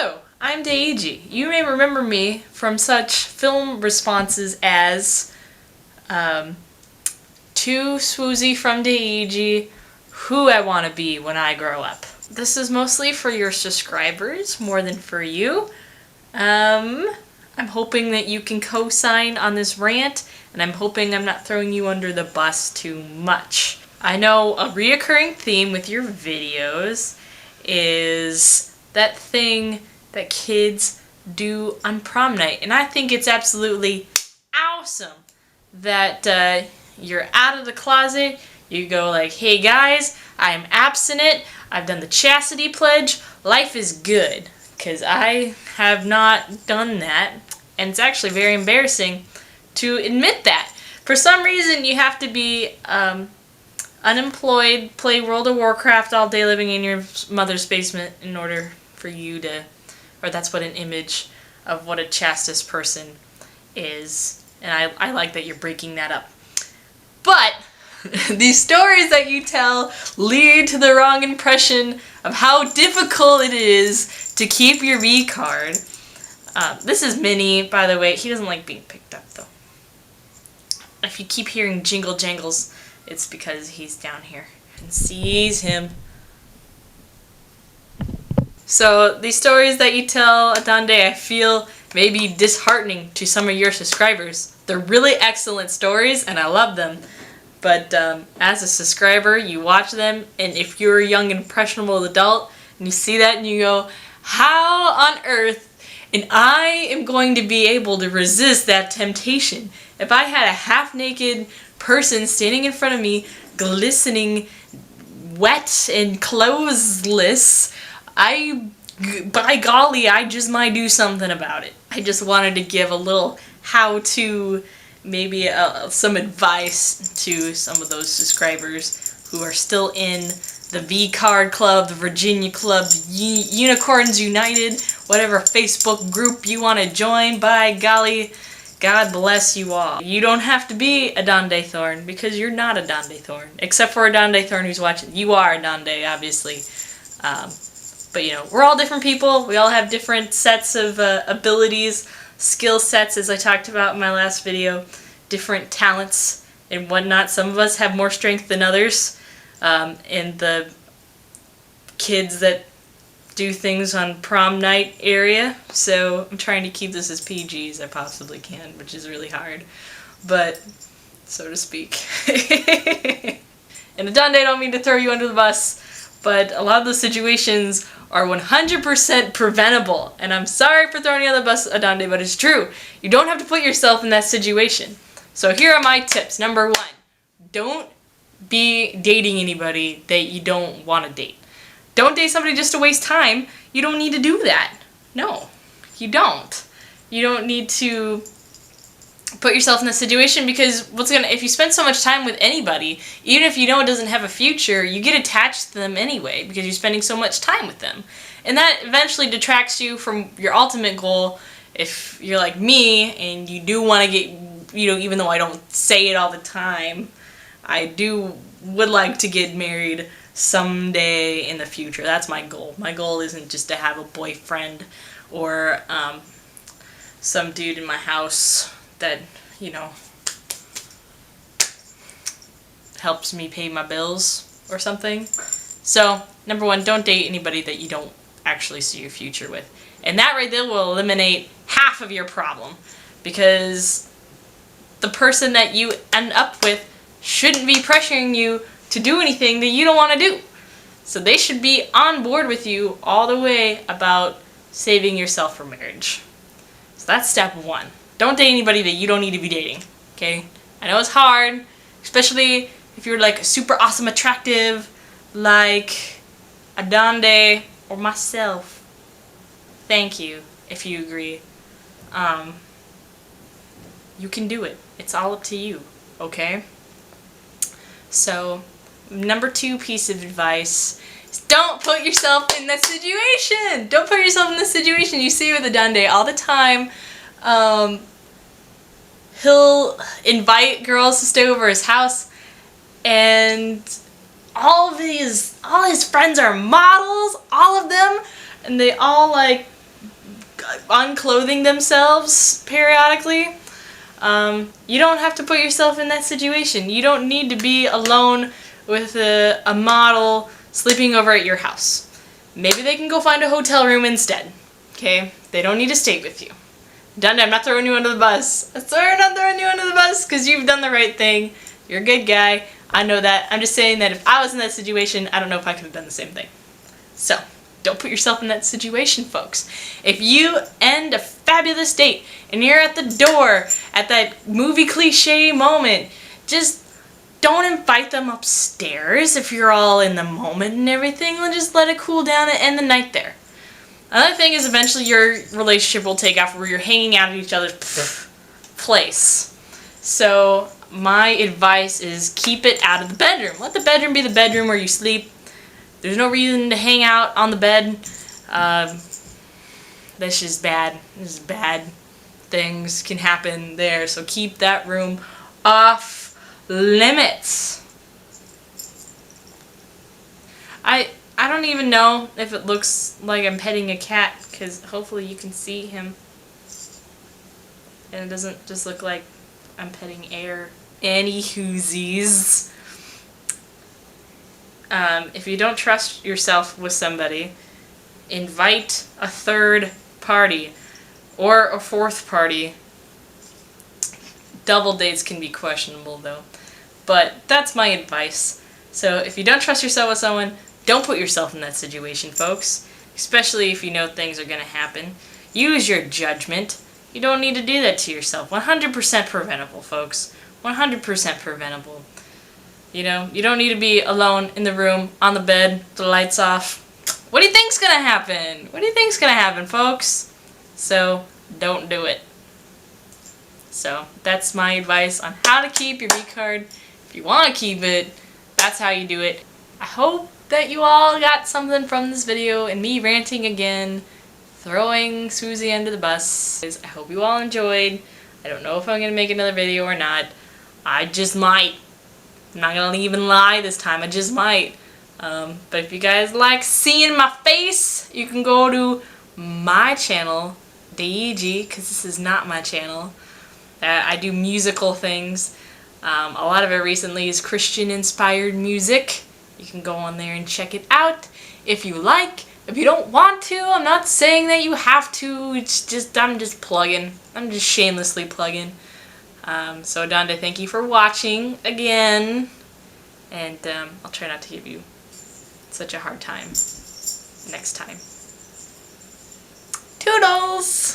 Hello, I'm Deiji. You may remember me from such film responses as to Swoozie from Deiji, who I want to be when I grow up. This is mostly for your subscribers more than for you. I'm hoping that you can co-sign on this rant, and I'm hoping I'm not throwing you under the bus too much. I know a reoccurring theme with your videos is that thing that kids do on prom night, and I think it's absolutely awesome that you're out of the closet, you go like, hey guys, I am abstinent, I've done the chastity pledge, life is good, because I have not done that, and it's actually very embarrassing to admit that. For some reason you have to be unemployed, play World of Warcraft all day living in your mother's basement in order for you to, or that's what an image of what a chastist person is. And I like that you're breaking that up. But these stories that you tell lead to the wrong impression of how difficult it is to keep your V card. This is Minnie, by the way. He doesn't like being picked up, though. If you keep hearing jingle jangles, it's because he's down here and sees him. So these stories that you tell, Adande, I feel may be disheartening to some of your subscribers. They're really excellent stories and I love them. But as a subscriber, you watch them, and if you're a young impressionable adult and you see that and you go, how on earth and I am going to be able to resist that temptation? If I had a half-naked person standing in front of me, glistening, wet and clothesless, by golly, I just might do something about it. I just wanted to give a little how-to, maybe some advice to some of those subscribers who are still in the V-Card Club, the Virginia Club, the Unicorns United, whatever Facebook group you want to join. By golly, God bless you all. You don't have to be Adande Thorn, because you're not Adande Thorn. Except for Adande Thorn who's watching. You are Adande, obviously. But you know, we're all different people. We all have different sets of abilities, skill sets, as I talked about in my last video. Different talents and whatnot. Some of us have more strength than others. In the kids that do things on prom night area. So I'm trying to keep this as PG as I possibly can, which is really hard, but so to speak. And Adande, I don't mean to throw you under the bus, but a lot of those situations are 100% preventable. And I'm sorry for throwing you under the bus, Adande, but it's true. You don't have to put yourself in that situation. So here are my tips. Number 1, don't be dating anybody that you don't want to date. Don't date somebody just to waste time. You don't need to do that. No, you don't. You don't need to put yourself in this situation, because if you spend so much time with anybody, even if you know it doesn't have a future, you get attached to them anyway because you're spending so much time with them. And that eventually detracts you from your ultimate goal. If you're like me and you do want to get, even though I don't say it all the time, I would like to get married someday in the future. That's my goal. My goal isn't just to have a boyfriend or some dude in my house that, helps me pay my bills or something. So, number 1, don't date anybody that you don't actually see your future with. And that right there will eliminate half of your problem, because the person that you end up with shouldn't be pressuring you to do anything that you don't want to do. So they should be on board with you all the way about saving yourself for marriage. So that's step 1. Don't date anybody that you don't need to be dating, okay? I know it's hard, especially if you're like super awesome attractive, like Adande or myself. Thank you, if you agree. You can do it. It's all up to you, okay? So, number 2 piece of advice is don't put yourself in that situation. Don't put yourself in this situation. You see with Adande all the time. He'll invite girls to stay over his house, and all his friends are models, all of them, and they all like unclothing themselves periodically. You don't have to put yourself in that situation. You don't need to be alone with a model sleeping over at your house. Maybe they can go find a hotel room instead. Okay? They don't need to stay with you. Adande, I'm not throwing you under the bus. I'm sorry I'm not throwing you under the bus because you've done the right thing. You're a good guy. I know that. I'm just saying that if I was in that situation, I don't know if I could have done the same thing. So, don't put yourself in that situation, folks. If you end a fabulous date and you're at the door at that movie cliche moment, just don't invite them upstairs if you're all in the moment and everything. Just let it cool down and end the night there. Another thing is eventually your relationship will take off where you're hanging out at each other's place. So my advice is keep it out of the bedroom. Let the bedroom be the bedroom where you sleep. There's no reason to hang out on the bed. That's just bad. There's bad things can happen there. So keep that room off limits. I don't even know if it looks like I'm petting a cat, because hopefully you can see him. And it doesn't just look like I'm petting air. Anywhoosies. If you don't trust yourself with somebody, invite a third party or a fourth party. Double dates can be questionable though. But that's my advice. So if you don't trust yourself with someone, don't put yourself in that situation, folks. Especially if you know things are going to happen. Use your judgment. You don't need to do that to yourself. 100% preventable, folks. 100% preventable. You know, you don't need to be alone in the room, on the bed, the lights off. What do you think's going to happen? What do you think's going to happen, folks? So, don't do it. So, that's my advice on how to keep your V-card. If you want to keep it, that's how you do it. I hope that you all got something from this video and me ranting again, throwing Swoozie under the bus. I hope you all enjoyed. I don't know if I'm going to make another video or not. I just might. I'm not going to even lie this time. I just might. But if you guys like seeing my face, you can go to my channel, Deiji, because this is not my channel. I do musical things. A lot of it recently is Christian-inspired music. You can go on there and check it out if you like. If you don't want to, I'm not saying that you have to. It's just, I'm just plugging. I'm just shamelessly plugging. So Adande, thank you for watching again. And I'll try not to give you such a hard time next time. Toodles!